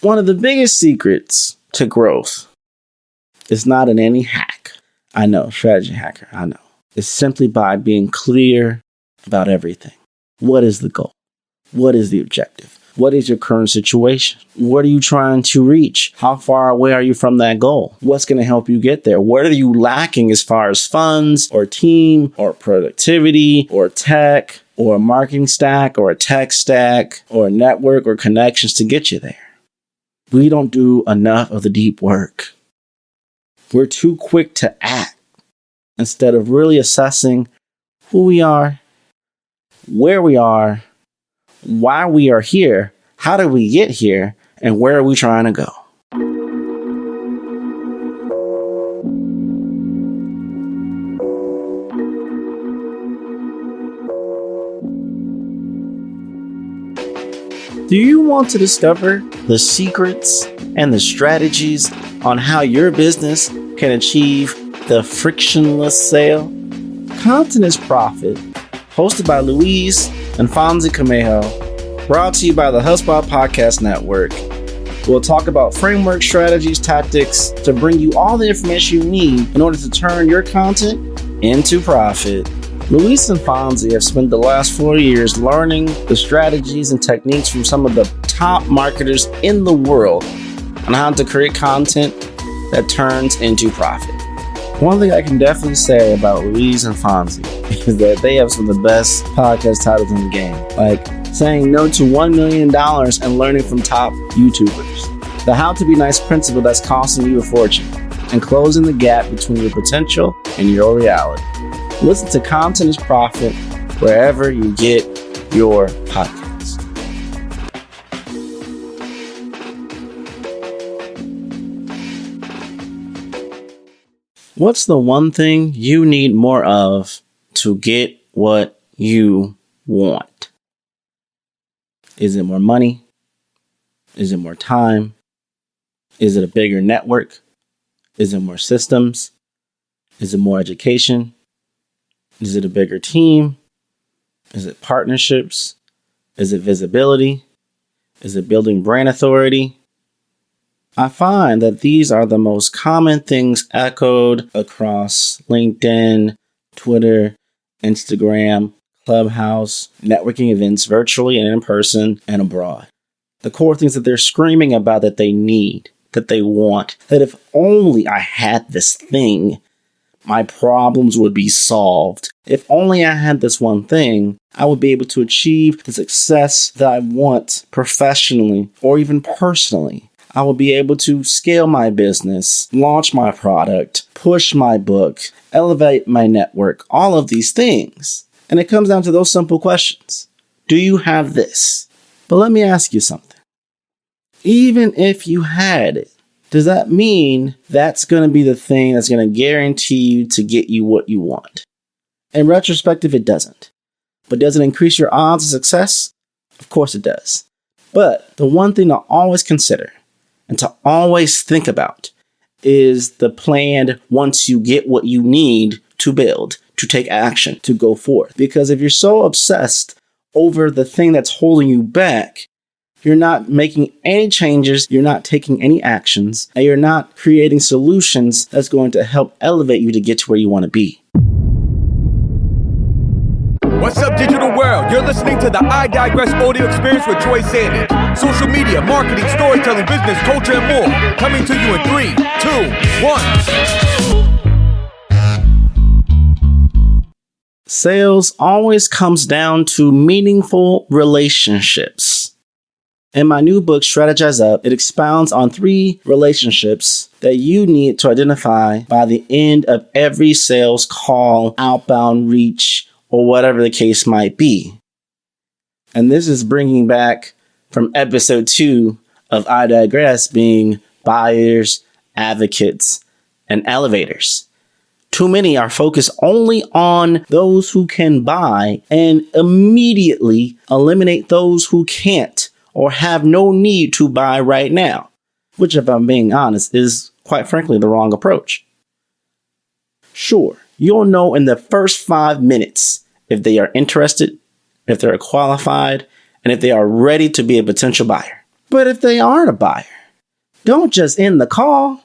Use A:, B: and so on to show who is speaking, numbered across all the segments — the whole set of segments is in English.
A: One of the biggest secrets to growth is not in any hack. I know, strategy hacker, I know. It's simply by being clear about everything. What is the goal? What is the objective? What is your current situation? What are you trying to reach? How far away are you from that goal? What's going to help you get there? What are you lacking as far as funds or team or productivity or tech or a marketing stack or a tech stack or a network or connections to get you there? We don't do enough of the deep work. We're too quick to act instead of really assessing who we are, where we are, why we are here, how did we get here, and where are we trying to go? Do you want to discover the secrets and the strategies on how your business can achieve the frictionless sale? Content is Profit, hosted by Luis and Fonzie Camejo, brought to you by the HubSpot Podcast Network. We'll talk about framework, strategies, tactics to bring you all the information you need in order to turn your content into profit. Luis and Fonzie have spent the last 4 years learning the strategies and techniques from some of the top marketers in the world on how to create content that turns into profit. One thing I can definitely say about Luis and Fonzie is that they have some of the best podcast titles in the game, like saying no to $1 million and learning from top YouTubers, the How to Be Nice principle that's costing you a fortune, and closing the gap between your potential and your reality. Listen to Content is Profit wherever you get your podcasts. What's the one thing you need more of to get what you want? Is it more money? Is it more time? Is it a bigger network? Is it more systems? Is it more education? Is it a bigger team? Is it partnerships? Is it visibility? Is it building brand authority? I find that these are the most common things echoed across LinkedIn, Twitter, Instagram, Clubhouse, networking events virtually and in person and abroad. The core things that they're screaming about that they need, that they want, that if only I had this thing, my problems would be solved. If only I had this one thing, I would be able to achieve the success that I want professionally or even personally. I will be able to scale my business, launch my product, push my book, elevate my network, all of these things. And it comes down to those simple questions. Do you have this? But let me ask you something. Even if you had it, does that mean that's going to be the thing that's going to guarantee you to get you what you want? In retrospective, it doesn't. But does it increase your odds of success? Of course it does. But the one thing to always consider and to always think about is the plan once you get what you need to build, to take action, to go forth. Because if you're so obsessed over the thing that's holding you back, you're not making any changes, you're not taking any actions, and you're not creating solutions that's going to help elevate you to get to where you want to be.
B: What's up, digital world? You're listening to the I Digress audio experience with Troy Sandidge. Social media, marketing, storytelling, business, culture, and more. Coming to you in 3, 2, 1.
A: Sales always comes down to meaningful relationships. In my new book, Strategize Up, it expounds on 3 relationships that you need to identify by the end of every sales call, outbound reach, or whatever the case might be. And this is bringing back from episode 2 of I Digress being buyers, advocates, and elevators. Too many are focused only on those who can buy and immediately eliminate those who can't or have no need to buy right now, which, if I'm being honest, is quite frankly the wrong approach. Sure, you'll know in the first 5 minutes if they are interested, if they're qualified, and if they are ready to be a potential buyer. But if they aren't a buyer, don't just end the call.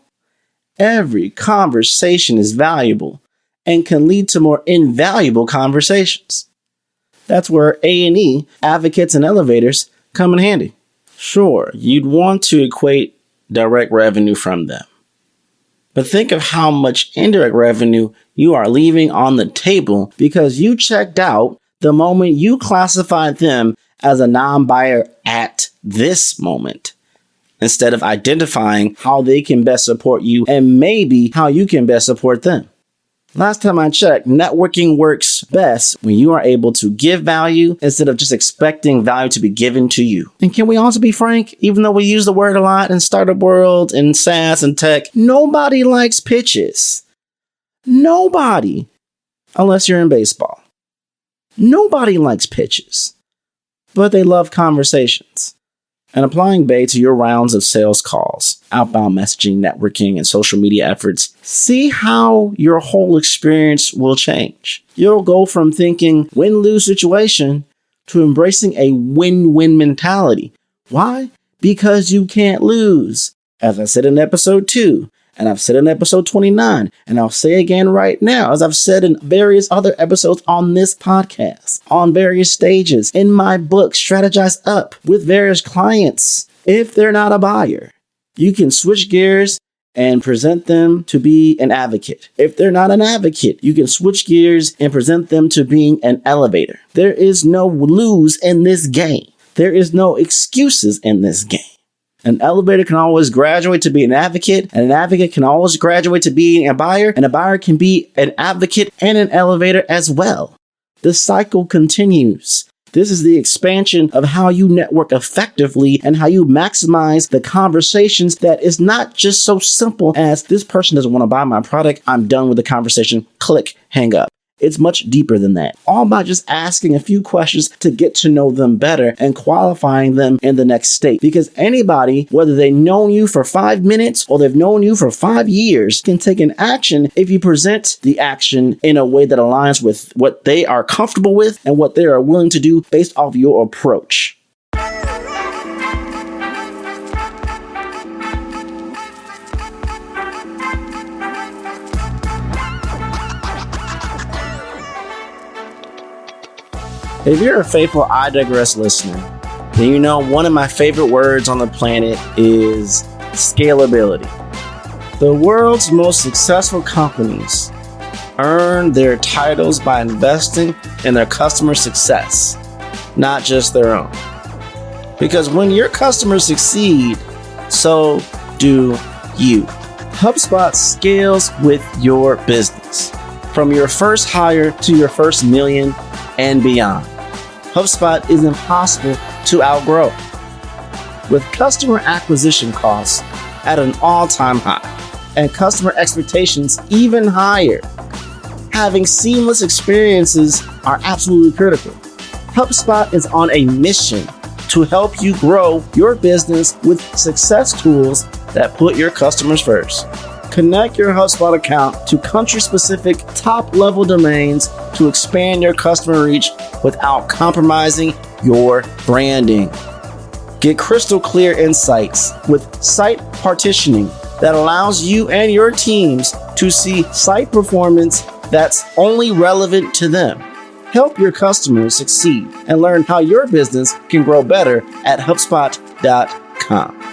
A: Every conversation is valuable and can lead to more invaluable conversations. That's where A&E, advocates and elevators, come in handy. Sure, you'd want to equate direct revenue from them. But think of how much indirect revenue you are leaving on the table because you checked out the moment you classified them as a non-buyer at this moment, instead of identifying how they can best support you and maybe how you can best support them. Last time I checked, networking works best when you are able to give value instead of just expecting value to be given to you. And can we also be frank? Even though we use the word a lot in startup world and SaaS and tech, nobody likes pitches. Nobody. Unless you're in baseball. Nobody likes pitches. But they love conversations. And applying B.A.E to your rounds of sales calls, outbound messaging, networking, and social media efforts, see how your whole experience will change. You'll go from thinking win-lose situation to embracing a win-win mentality. Why? Because you can't lose. As I said in episode 2, and I've said in episode 29, and I'll say again right now, as I've said in various other episodes on this podcast, on various stages, in my book, Strategize Up, with various clients. If they're not a buyer, you can switch gears and present them to be an advocate. If they're not an advocate, you can switch gears and present them to being an elevator. There is no lose in this game. There is no excuses in this game. An elevator can always graduate to be an advocate, and an advocate can always graduate to being a buyer, and a buyer can be an advocate and an elevator as well. The cycle continues. This is the expansion of how you network effectively and how you maximize the conversations that is not just so simple as this person doesn't want to buy my product. I'm done with the conversation. Click, hang up. It's much deeper than that. All by just asking a few questions to get to know them better and qualifying them in the next state. Because anybody, whether they've known you for 5 minutes or they've known you for 5 years, can take an action if you present the action in a way that aligns with what they are comfortable with and what they are willing to do based off your approach. If you're a faithful I Digress listener, then you know one of my favorite words on the planet is scalability. The world's most successful companies earn their titles by investing in their customer success, not just their own. Because when your customers succeed, so do you. HubSpot scales with your business, from your first hire to your first million and beyond. HubSpot is impossible to outgrow. With customer acquisition costs at an all-time high and customer expectations even higher, having seamless experiences are absolutely critical. HubSpot is on a mission to help you grow your business with success tools that put your customers first. Connect your HubSpot account to country-specific top-level domains to expand your customer reach without compromising your branding. Get crystal clear insights with site partitioning that allows you and your teams to see site performance that's only relevant to them. Help your customers succeed and learn how your business can grow better at HubSpot.com.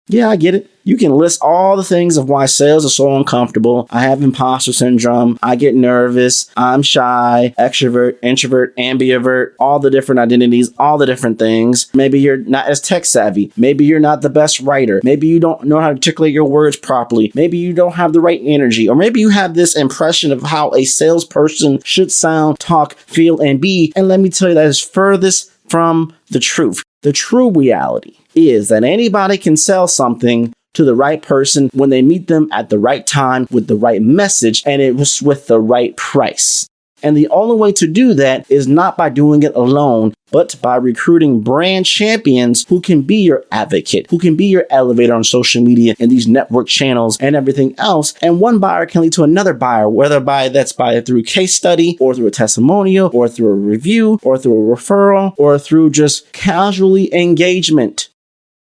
A: Yeah, I get it. You can list all the things of why sales are so uncomfortable. I have imposter syndrome. I get nervous. I'm shy, extrovert, introvert, ambivert, all the different identities, all the different things. Maybe you're not as tech savvy. Maybe you're not the best writer. Maybe you don't know how to articulate your words properly. Maybe you don't have the right energy. Or maybe you have this impression of how a salesperson should sound, talk, feel, and be. And let me tell you, that is furthest from the truth. The true reality is that anybody can sell something to the right person when they meet them at the right time with the right message, and it was with the right price. And the only way to do that is not by doing it alone, but by recruiting brand champions who can be your advocate, who can be your elevator on social media and these network channels and everything else. And one buyer can lead to another buyer, whether that's through case study or through a testimonial or through a review or through a referral or through just casually engagement.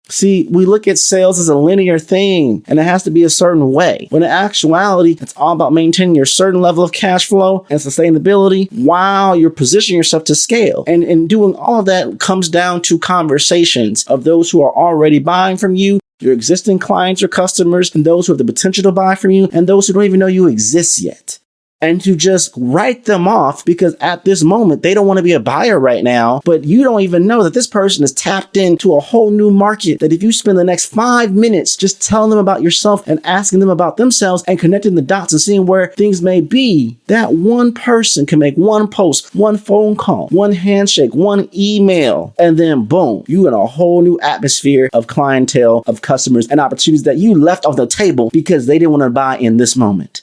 A: See, we look at sales as a linear thing, and it has to be a certain way. When in actuality, it's all about maintaining your certain level of cash flow and sustainability while you're positioning yourself to scale. And doing all of that comes down to conversations of those who are already buying from you, your existing clients or customers, and those who have the potential to buy from you, and those who don't even know you exist yet. And to just write them off because at this moment, they don't want to be a buyer right now, but you don't even know that this person is tapped into a whole new market, that if you spend the next 5 minutes just telling them about yourself and asking them about themselves and connecting the dots and seeing where things may be, that one person can make one post, one phone call, one handshake, one email, and then boom, you in a whole new atmosphere of clientele, of customers, and opportunities that you left off the table because they didn't want to buy in this moment.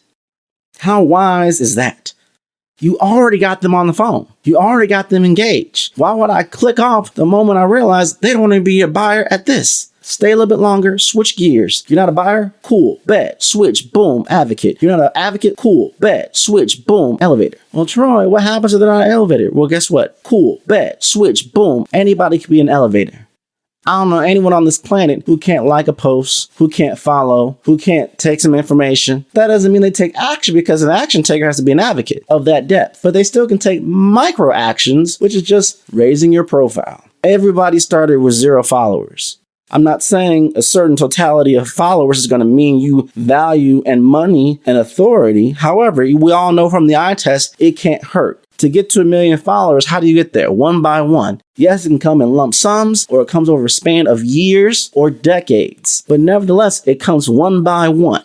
A: How wise is that? You already got them on the phone. You already got them engaged. Why would I click off the moment I realize they don't want to be a buyer at this? Stay a little bit longer, switch gears. You're not a buyer? Cool, bet, switch, boom, advocate. You're not an advocate? Cool, bet, switch, boom, elevator. Well, Troy, what happens if they're not an elevator? Well, guess what? Cool, bet, switch, boom. Anybody can be an elevator. I don't know anyone on this planet who can't like a post, who can't follow, who can't take some information. That doesn't mean they take action because an action taker has to be an advocate of that depth. But they still can take micro actions, which is just raising your profile. Everybody started with 0 followers. I'm not saying a certain totality of followers is going to mean you value and money and authority. However, we all know from the eye test, it can't hurt. To get to 1 million followers, how do you get there? One by one. Yes, it can come in lump sums, or it comes over a span of years or decades. But nevertheless, it comes one by one.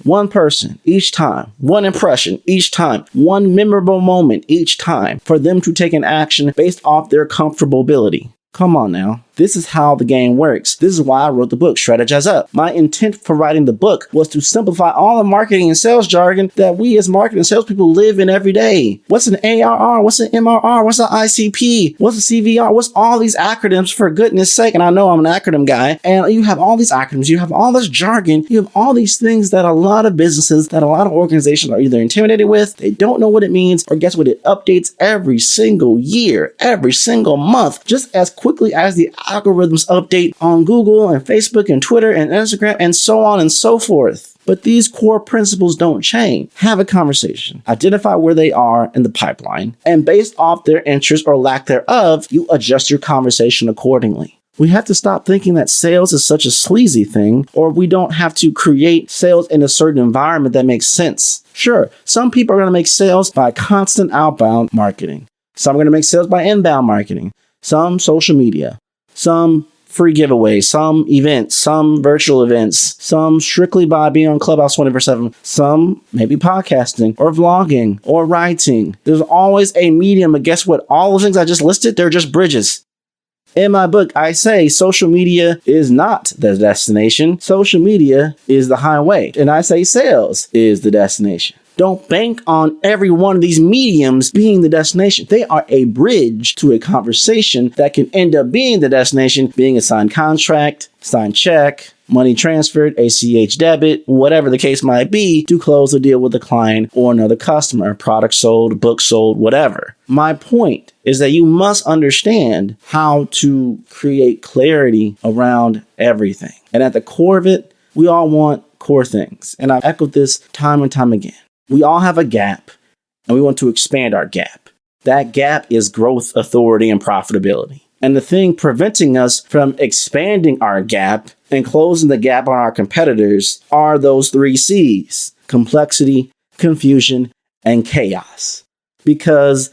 A: One person each time, one impression each time, one memorable moment each time for them to take an action based off their comfortability. Come on now. This is how the game works. This is why I wrote the book, Strategize Up. My intent for writing the book was to simplify all the marketing and sales jargon that we as marketing and salespeople live in every day. What's an ARR? What's an MRR? What's an ICP? What's a CVR? What's all these acronyms, for goodness sake? And I know I'm an acronym guy. And you have all these acronyms. You have all this jargon. You have all these things that a lot of businesses, that a lot of organizations are either intimidated with, they don't know what it means, or guess what? It updates every single year, every single month, just as quickly as the algorithms update on Google and Facebook and Twitter and Instagram and so on and so forth. But these core principles don't change. Have a conversation. Identify where they are in the pipeline. And based off their interest or lack thereof, you adjust your conversation accordingly. We have to stop thinking that sales is such a sleazy thing, or we don't have to create sales in a certain environment that makes sense. Sure, some people are going to make sales by constant outbound marketing. Some are going to make sales by inbound marketing. Some social media. Some free giveaways, some events, some virtual events, some strictly by being on Clubhouse 24/7, some maybe podcasting or vlogging or writing. There's always a medium, but guess what? All those things I just listed, they're just bridges. In my book, I say social media is not the destination. Social media is the highway. And I say sales is the destination. Don't bank on every one of these mediums being the destination. They are a bridge to a conversation that can end up being the destination, being a signed contract, signed check, money transferred, ACH debit, whatever the case might be, to close the deal with a client or another customer, product sold, book sold, whatever. My point is that you must understand how to create clarity around everything. And at the core of it, we all want core things. And I've echoed this time and time again. We all have a gap, and we want to expand our gap. That gap is growth, authority, and profitability. And the thing preventing us from expanding our gap and closing the gap on our competitors are those 3 C's: complexity, confusion, and chaos. Because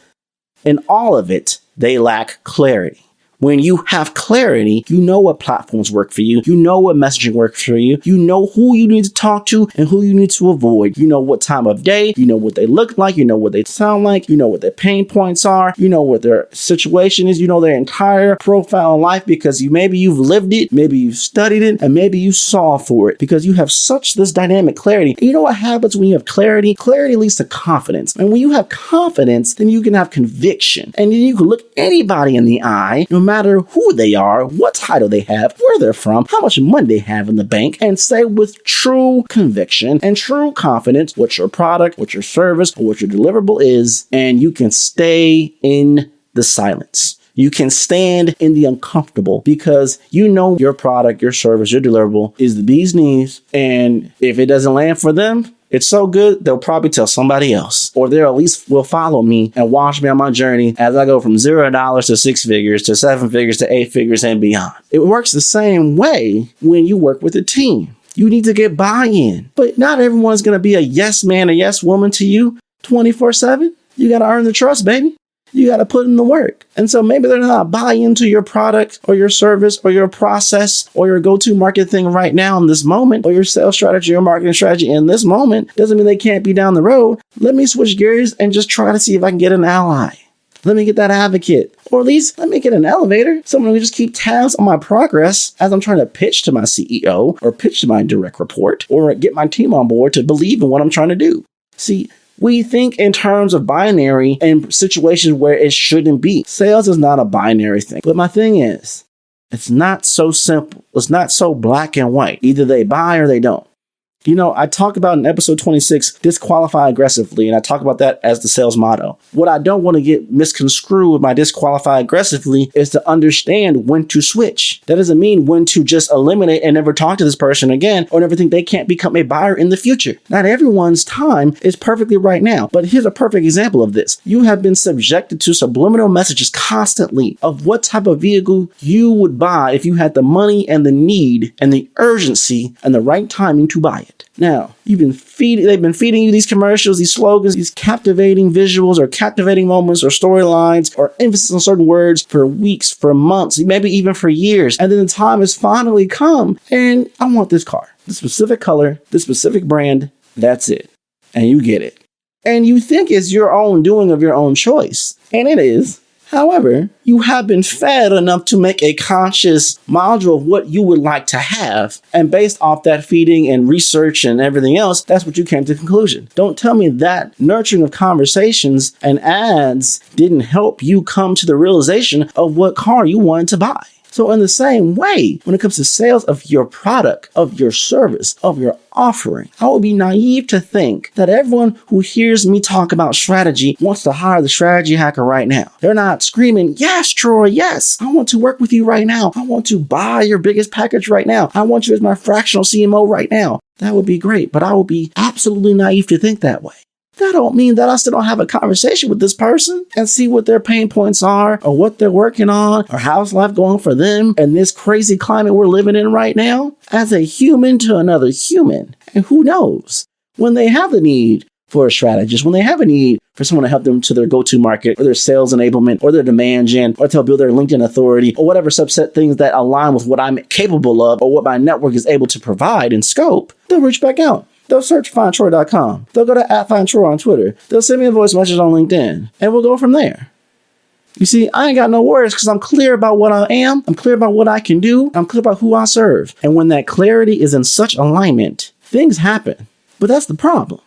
A: in all of it, they lack clarity. When you have clarity, you know what platforms work for you. You know what messaging works for you. You know who you need to talk to and who you need to avoid. You know what time of day. You know what they look like. You know what they sound like. You know what their pain points are. You know what their situation is. You know their entire profile in life because maybe you've lived it, maybe you've studied it, and maybe you saw for it because you have such this dynamic clarity. And you know what happens when you have clarity? Clarity leads to confidence. And when you have confidence, then you can have conviction. And then you can look anybody in the eye, no matter who they are, what title they have, where they're from, how much money they have in the bank, and say with true conviction and true confidence what your product, what your service, or what your deliverable is, and you can stay in the silence. You can stand in the uncomfortable because you know your product, your service, your deliverable is the bee's knees. And if it doesn't land for them, it's so good, they'll probably tell somebody else, or they'll at least will follow me and watch me on my journey as I go from $0 to 6 figures to 7 figures to 8 figures and beyond. It works the same way when you work with a team. You need to get buy-in, but not everyone's going to be a yes man or yes woman to you 24/7. You got to earn the trust, baby. You got to put in the work. And so maybe they're not buying into your product or your service or your process or your go-to market thing right now in this moment, or your sales strategy or marketing strategy in this moment. Doesn't mean they can't be down the road. Let me switch gears and just try to see if I can get an ally. Let me get that advocate, or at least let me get an elevator. Someone who just keep tabs on my progress as I'm trying to pitch to my CEO or pitch to my direct report or get my team on board to believe in what I'm trying to do. See, we think in terms of binary and situations where it shouldn't be. Sales is not a binary thing. But my thing is, it's not so simple. It's not so black and white. Either they buy or they don't. You know, I talk about in episode 26, disqualify aggressively, and I talk about that as the sales motto. What I don't want to get misconstrued with my disqualify aggressively is to understand when to switch. That doesn't mean when to just eliminate and never talk to this person again or never think they can't become a buyer in the future. Not everyone's time is perfectly right now, but here's a perfect example of this. You have been subjected to subliminal messages constantly of what type of vehicle you would buy if you had the money and the need and the urgency and the right timing to buy it. Now, they've been feeding you these commercials, these slogans, these captivating visuals or captivating moments or storylines or emphasis on certain words for weeks, for months, maybe even for years. And then the time has finally come and I want this car, this specific color, this specific brand. That's it. And you get it. And you think it's your own doing of your own choice. And it is. However, you have been fed enough to make a conscious module of what you would like to have. And based off that feeding and research and everything else, that's what you came to the conclusion. Don't tell me that nurturing of conversations and ads didn't help you come to the realization of what car you wanted to buy. So in the same way, when it comes to sales of your product, of your service, of your offering, I would be naive to think that everyone who hears me talk about strategy wants to hire the strategy hacker right now. They're not screaming, yes, Troy, yes, I want to work with you right now. I want to buy your biggest package right now. I want you as my fractional CMO right now. That would be great, but I would be absolutely naive to think that way. That don't mean that I still don't have a conversation with this person and see what their pain points are or what they're working on or how's life going for them in this crazy climate we're living in right now as a human to another human. And who knows, when they have the need for a strategist, when they have a need for someone to help them to their go-to market or their sales enablement or their demand gen or to help build their LinkedIn authority or whatever subset things that align with what I'm capable of or what my network is able to provide in scope, they'll reach back out. They'll search findtroy.com. They'll go to @findtroy on Twitter. They'll send me a voice message on LinkedIn. And we'll go from there. You see, I ain't got no worries because I'm clear about what I am. I'm clear about what I can do. I'm clear about who I serve. And when that clarity is in such alignment, things happen. But that's the problem.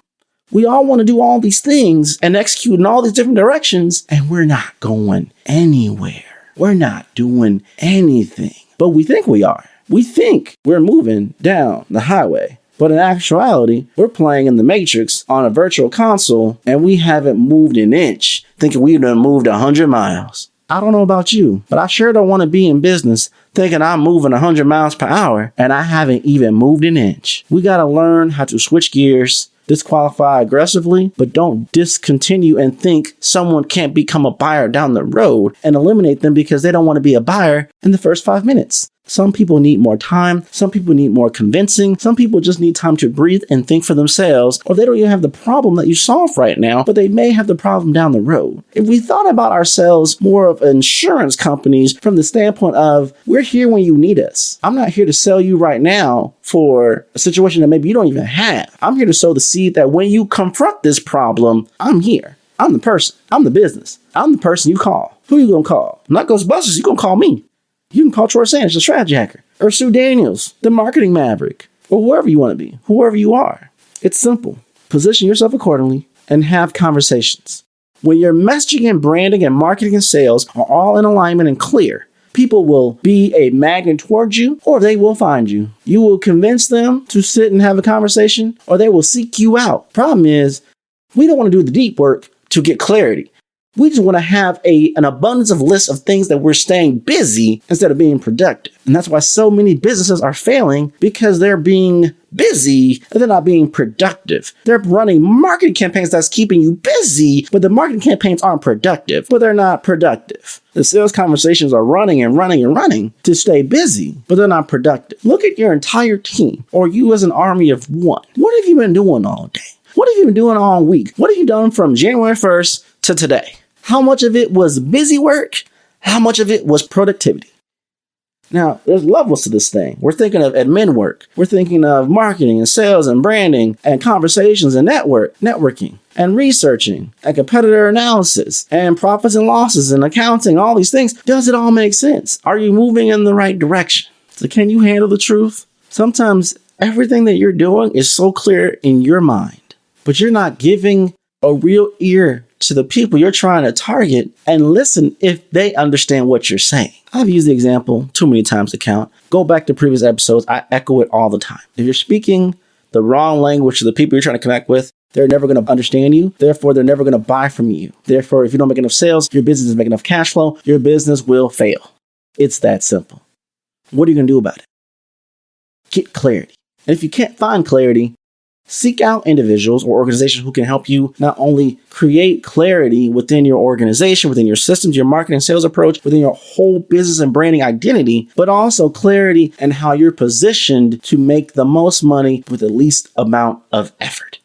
A: We all want to do all these things and execute in all these different directions, and we're not going anywhere. We're not doing anything. But we think we are. We think we're moving down the highway. But in actuality, we're playing in the Matrix on a virtual console and we haven't moved an inch, thinking we've done moved 100 miles. I don't know about you, but I sure don't want to be in business thinking I'm moving 100 miles per hour and I haven't even moved an inch. We got to learn how to switch gears, disqualify aggressively, but don't discontinue and think someone can't become a buyer down the road and eliminate them because they don't want to be a buyer in the first 5 minutes. Some people need more time. Some people need more convincing. Some people just need time to breathe and think for themselves, or they don't even have the problem that you solve right now, but they may have the problem down the road. If we thought about ourselves more of insurance companies from the standpoint of, we're here when you need us. I'm not here to sell you right now for a situation that maybe you don't even have. I'm here to sow the seed that when you confront this problem, I'm here. I'm the person. I'm the business. I'm the person you call. Who you gonna call? Not Ghostbusters. You gonna call me. You can call Troy Sandidge, the strategy hacker, or Sue Daniels, the marketing maverick, or whoever you want to be, whoever you are. It's simple. Position yourself accordingly and have conversations. When your messaging and branding and marketing and sales are all in alignment and clear, people will be a magnet towards you, or they will find you. You will convince them to sit and have a conversation, or they will seek you out. Problem is, we don't want to do the deep work to get clarity. We just want to have an abundance of lists of things that we're staying busy instead of being productive. And that's why so many businesses are failing, because they're being busy and they're not being productive. They're running marketing campaigns that's keeping you busy, but the marketing campaigns aren't productive, but they're not productive. The sales conversations are running and running and running to stay busy, but they're not productive. Look at your entire team, or you as an army of one. What have you been doing all day? What have you been doing all week? What have you done from January 1st to today? How much of it was busy work? How much of it was productivity? Now, there's levels to this thing. We're thinking of admin work. We're thinking of marketing and sales and branding and conversations and networking and researching and competitor analysis and profits and losses and accounting, all these things. Does it all make sense? Are you moving in the right direction? So can you handle the truth? Sometimes everything that you're doing is so clear in your mind, but you're not giving a real ear to the people you're trying to target and listen if they understand what you're saying. I've used the example too many times to count. Go back to previous episodes. I echo it all the time. If you're speaking the wrong language to the people you're trying to connect with, they're never going to understand you. Therefore, they're never going to buy from you. Therefore, if you don't make enough sales, your business doesn't make enough cash flow, your business will fail. It's that simple. What are you going to do about it? Get clarity. And if you can't find clarity, seek out individuals or organizations who can help you not only create clarity within your organization, within your systems, your marketing and sales approach, within your whole business and branding identity, but also clarity in how you're positioned to make the most money with the least amount of effort.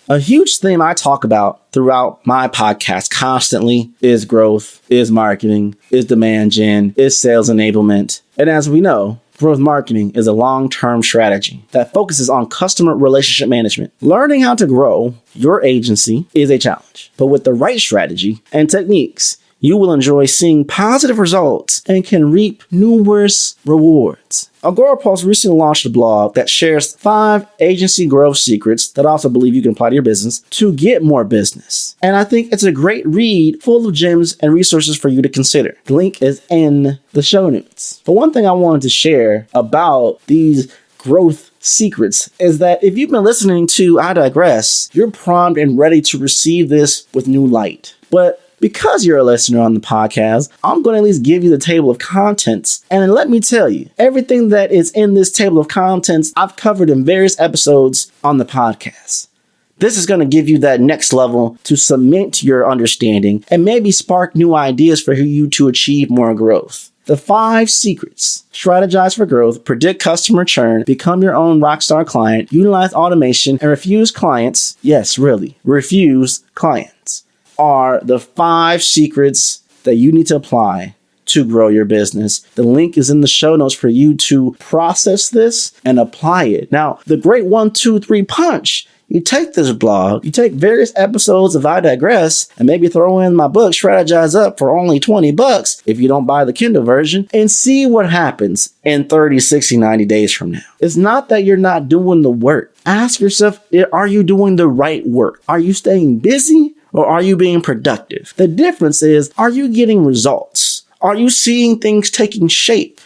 A: A huge theme I talk about throughout my podcast constantly is growth, is marketing, is demand gen, is sales enablement. And as we know, growth marketing is a long-term strategy that focuses on customer relationship management. Learning how to grow your agency is a challenge, but with the right strategy and techniques, you will enjoy seeing positive results and can reap numerous rewards. Agorapulse recently launched a blog that shares 5 agency growth secrets that I also believe you can apply to your business to get more business. And I think it's a great read full of gems and resources for you to consider. The link is in the show notes. But one thing I wanted to share about these growth secrets is that if you've been listening to I Digress, you're primed and ready to receive this with new light. But because you're a listener on the podcast, I'm going to at least give you the table of contents. And let me tell you, everything that is in this table of contents, I've covered in various episodes on the podcast. This is going to give you that next level to cement your understanding and maybe spark new ideas for you to achieve more growth. The 5 secrets: strategize for growth, predict customer churn, become your own rockstar client, utilize automation, and refuse clients. Yes, really, refuse clients are the 5 secrets that you need to apply to grow your business. The link is in the show notes for you to process this and apply it. Now, the great 1, 2, 3 punch. You take this blog, you take various episodes of I Digress, and maybe throw in my book, Strategize Up, for only $20 if you don't buy the Kindle version, and see what happens in 30, 60, 90 days from now. It's not that you're not doing the work. Ask yourself, are you doing the right work? Are you staying busy? Or are you being productive? The difference is, are you getting results? Are you seeing things taking shape?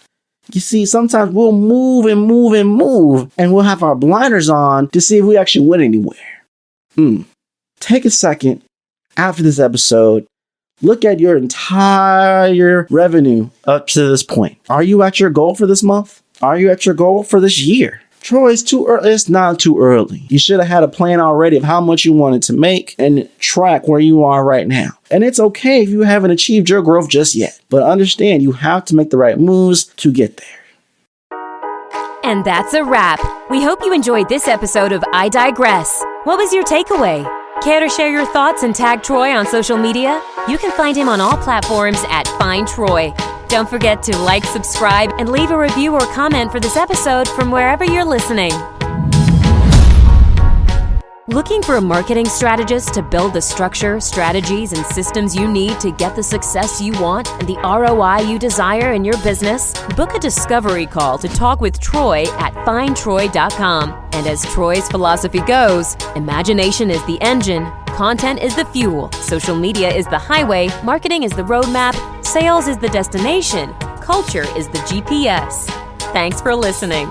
A: You see, sometimes we'll move and move and move, and we'll have our blinders on to see if we actually went anywhere. Take a second after this episode. Look at your entire revenue up to this point. Are you at your goal for this month? Are you at your goal for this year? Troy, it's too early. It's not too early. You should have had a plan already of how much you wanted to make and track where you are right now. And it's okay if you haven't achieved your growth just yet. But understand, you have to make the right moves to get there.
C: And that's a wrap. We hope you enjoyed this episode of I Digress. What was your takeaway? Care to share your thoughts and tag Troy on social media? You can find him on all platforms at Find Troy. Don't forget to like, subscribe, and leave a review or comment for this episode from wherever you're listening. Looking for a marketing strategist to build the structure, strategies, and systems you need to get the success you want and the ROI you desire in your business? Book a discovery call to talk with Troy at findtroy.com. And as Troy's philosophy goes, imagination is the engine, content is the fuel, social media is the highway, marketing is the roadmap, sales is the destination, culture is the GPS. Thanks for listening.